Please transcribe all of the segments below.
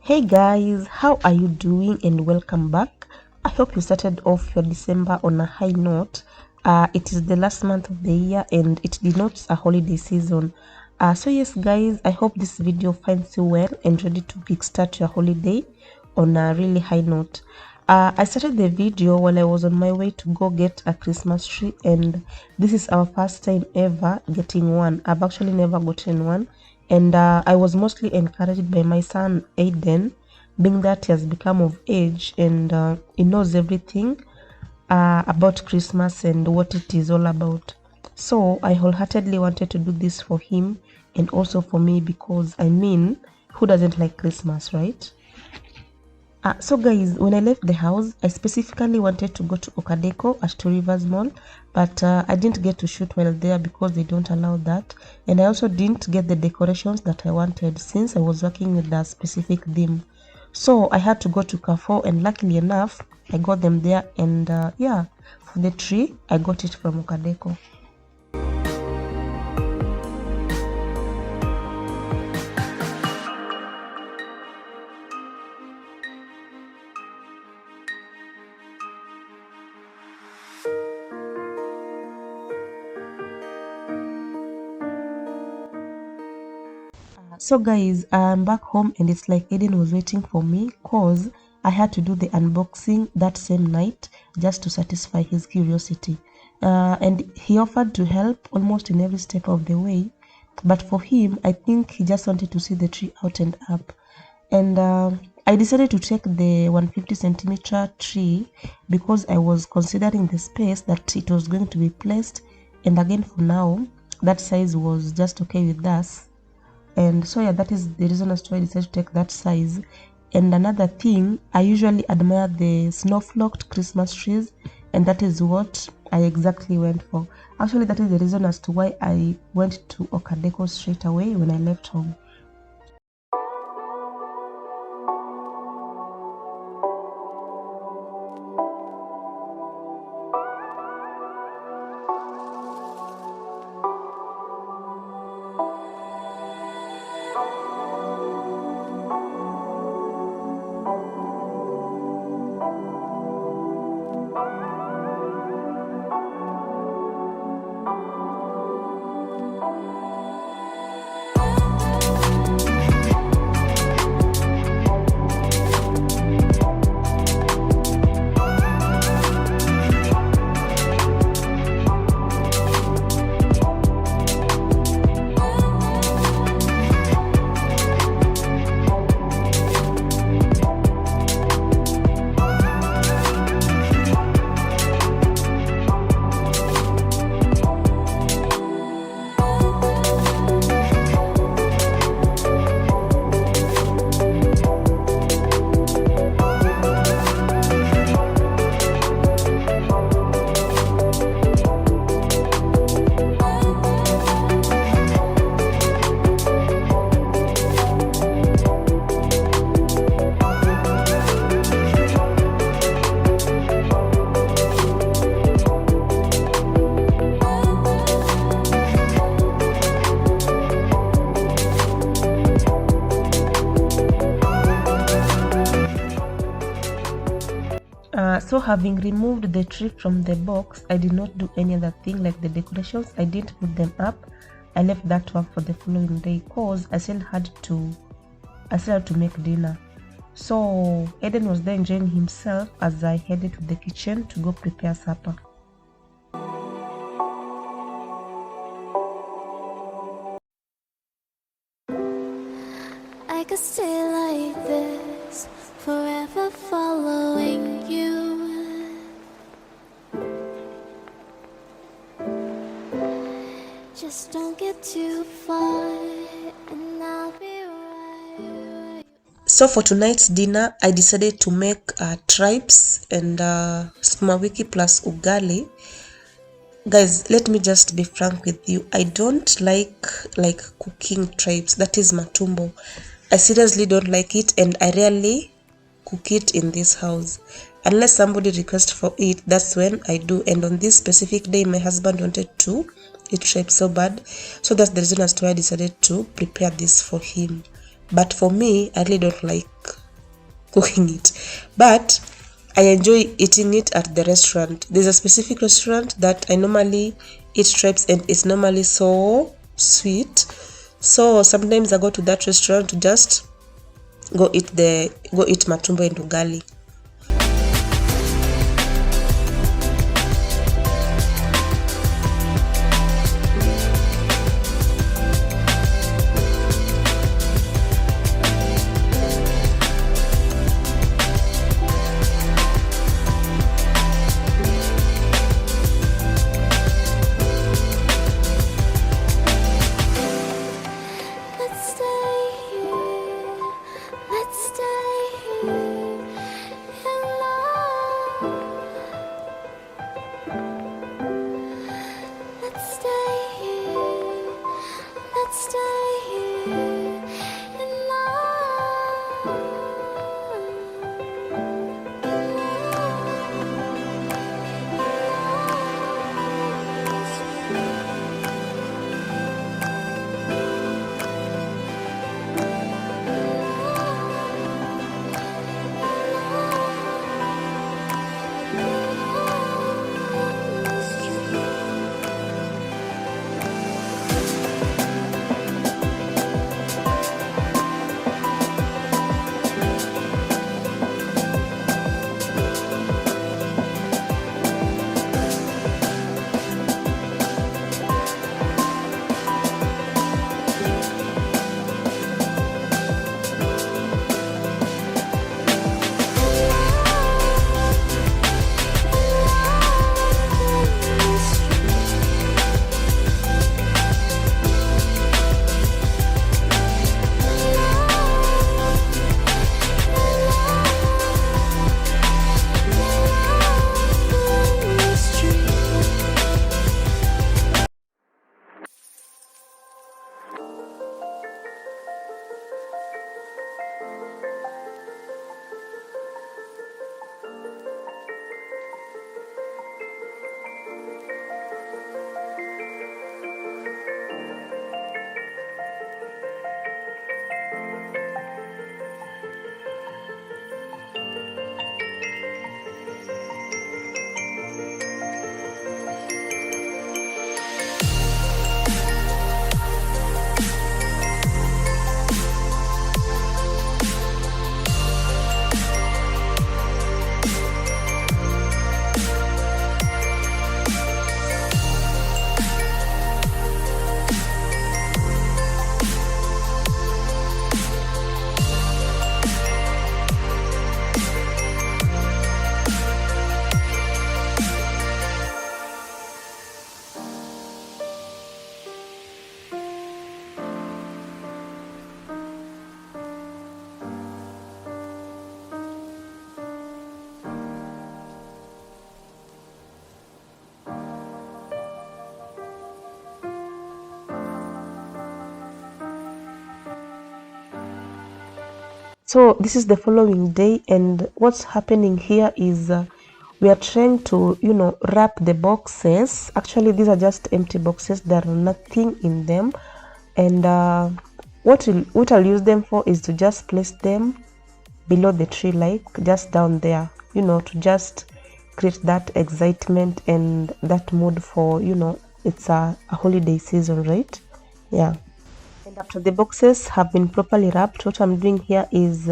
Hey guys, how are you doing and welcome back. I hope you started off your December on a high note. It is the last month of the year and it denotes a holiday season. So yes guys, I hope this video finds you well and ready to kickstart your holiday on a really high note. I started the video while I was on my way to go get a Christmas tree, and this is our first time ever getting one. I've actually never gotten one, and I was mostly encouraged by my son Aiden, being that he has become of age and he knows everything about Christmas and what it is all about. So I wholeheartedly wanted to do this for him and also for me, because I mean, who doesn't like Christmas, right? So guys, when I left the house, I specifically wanted to go to Orcadeco at Two Rivers Mall, but I didn't get to shoot while there because they don't allow that, and I also didn't get the decorations that I wanted since I was working with a specific theme. So I had to go to Carrefour, and luckily enough, I got them there, and yeah, for the tree, I got it from Orcadeco. So guys, I'm back home and it's like Aiden was waiting for me cause I had to do the unboxing that same night just to satisfy his curiosity. And he offered to help almost in every step of the way. But for him, I think he just wanted to see the tree out and up. And I decided to take the 150 centimeter tree because I was considering the space that it was going to be placed. And again, for now, that size was just okay with us. And so yeah, that is the reason as to why I decided to take that size. And another thing, I usually admire the snow-flocked Christmas trees, and that is what I exactly went for. Actually, that is the reason as to why I went to Orcadeco straight away when I left home. So having removed the tree from the box, I did not do any other thing like the decorations. I didn't put them up. I left that one for the following day because I still had to make dinner. So Eden was there enjoying himself as I headed to the kitchen to go prepare supper. I could stay like this, forever following you. Just don't get too far. So for tonight's dinner, I decided to make tripes and sukuma wiki plus ugali. Guys, let me just be frank with you. I don't like cooking tripes, that is matumbo. I seriously don't like it, and I rarely cook it in this house unless somebody requests for it. That's when I do. And on this specific day, my husband wanted to eat tripe so bad, so that's the reason as to why I decided to prepare this for him. But for me, I really don't like cooking it, but I enjoy eating it at the restaurant. There's a specific restaurant that I normally eat crepes, and it's normally so sweet. So sometimes I go to that restaurant to just go eat matumbo and ugali. So this is the following day, and what's happening here is we are trying to wrap the boxes. Actually, these are just empty boxes, there are nothing in them, and what I'll use them for is to just place them below the tree, like just down there, to just create that excitement and that mood for it's a holiday season, right? Yeah. And after the boxes have been properly wrapped, what I'm doing here is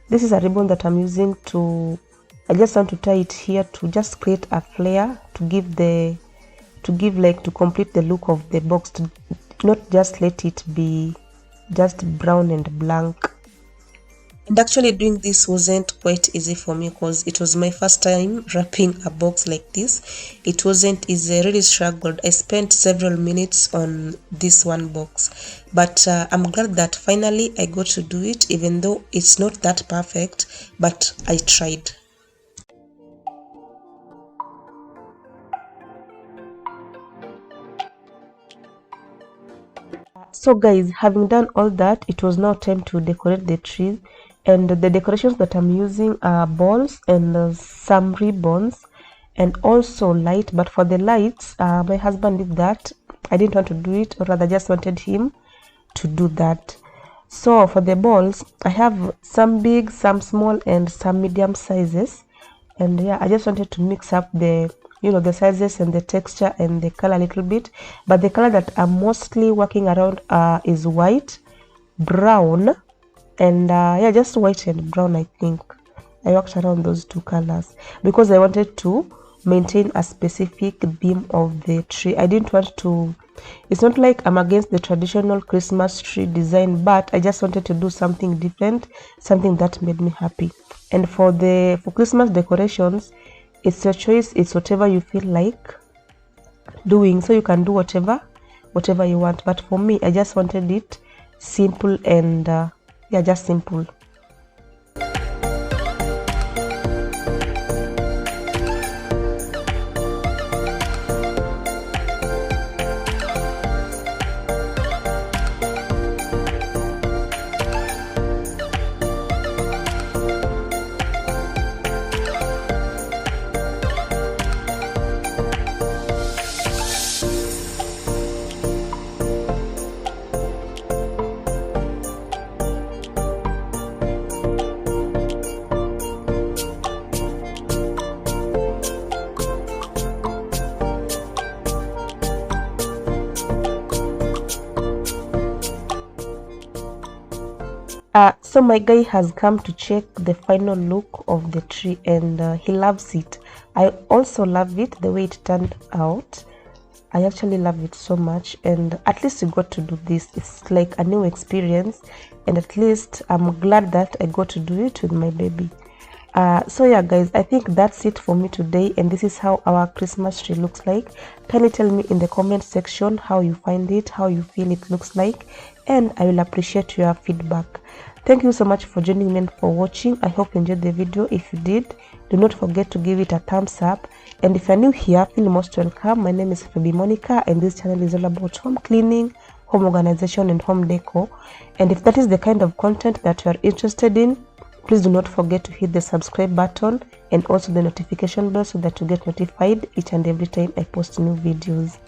this is a ribbon that I'm using I just want to tie it here to just create a flare to complete the look of the box, to not just let it be just brown and blank. And actually doing this wasn't quite easy for me because it was my first time wrapping a box like this. It wasn't easy. I really struggled. I spent several minutes on this one box, but I'm glad that finally I got to do it, even though it's not that perfect, but I tried. So guys, having done all that, it was now time to decorate the tree, and the decorations that I'm using are balls and some ribbons and also light. But for the lights, my husband did that. I didn't want to do it, or rather just wanted him to do that. So for the balls, I have some big, some small, and some medium sizes. And yeah, I just wanted to mix up the the sizes and the texture and the color a little bit. But the color that I'm mostly working around is white, brown, and yeah, just white and brown. I think I worked around those two colors because I wanted to maintain a specific theme of the tree. I didn't want to, it's not like I'm against the traditional Christmas tree design, but I just wanted to do something different, something that made me happy. And for Christmas decorations, it's your choice. It's whatever you feel like doing, so you can do whatever you want. But for me, I just wanted it simple and yeah, just simple. So my guy has come to check the final look of the tree, and he loves it. I also love it, the way it turned out. I actually love it so much, and at least we got to do this. It's like a new experience, and at least I'm glad that I got to do it with my baby. So yeah guys, I think that's it for me today, and this is how our Christmas tree looks like. Kindly tell me in the comment section how you find it, how you feel it looks like, and I will appreciate your feedback. Thank you so much for joining me and for watching. I hope you enjoyed the video. If you did, do not forget to give it a thumbs up, and if you're new here, feel most welcome. My name is Phoebe Monicah, and this channel is all about home cleaning, home organization, and home decor. And if that is the kind of content that you are interested in, please do not forget to hit the subscribe button and also the notification bell so that you get notified each and every time I post new videos.